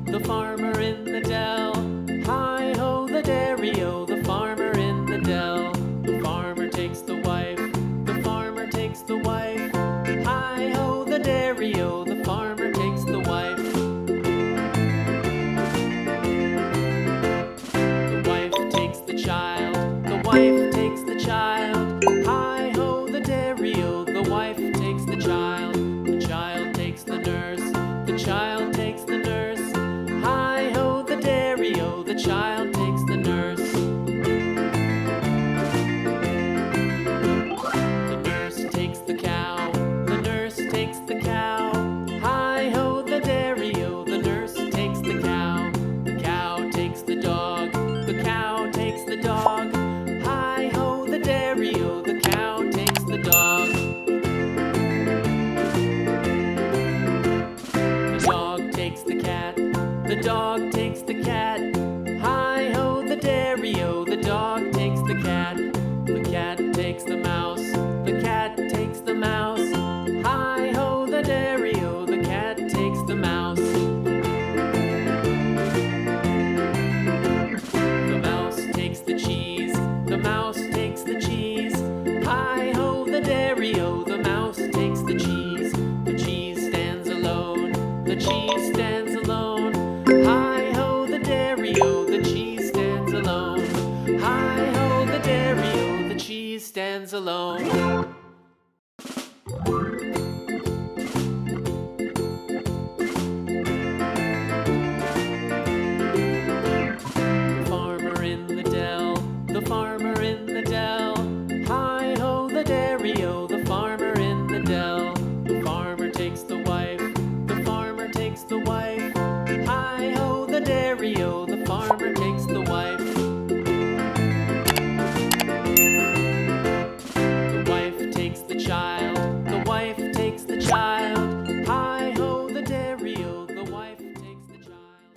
The farmer in the dell. Hi-ho, the dairy-o, the farmer in the dell. The farmer takes the wife, the farmer takes the wife. Hi-ho, the dairy-o, the farmer takes the wife. The wife takes the child, the wife takes the child. Hi-ho, the dairy-o, the wife takes the child. The child takes the nurse, the child takes the nurse. Hi-ho, the dairy-o, the child takes the nurse. The nurse takes the cow, the nurse takes the cow. Hi-ho, the dairy-o, the nurse takes the cow. The cow takes the dog, the cow takes the dog. Hi-ho, the dairy-o, the cow takes the dog. The dog takes the cat, the dog takes the cat. Hi-ho, the dairy-o, the dog takes the cat. The cat takes the mouse, the cat takes the mouse. Hi-ho, the dairy-o, the cat takes the mouse. The mouse takes the cheese, the mouse takes the cheese. Hi-ho, the dairy-o, the mouse takes the cheese. The cheese stands alone, the cheese stands alone. Hi-ho, the dairy-o, the cheese stands alone. Hi-ho, the dairy-o, the cheese stands alone. The farmer in the dell, the farmer in the dell. Hi-ho, the dairy-o, the farmer in the dell. The farmer takes the wife, the farmer takes the wife. Hi-ho, the dairy-o,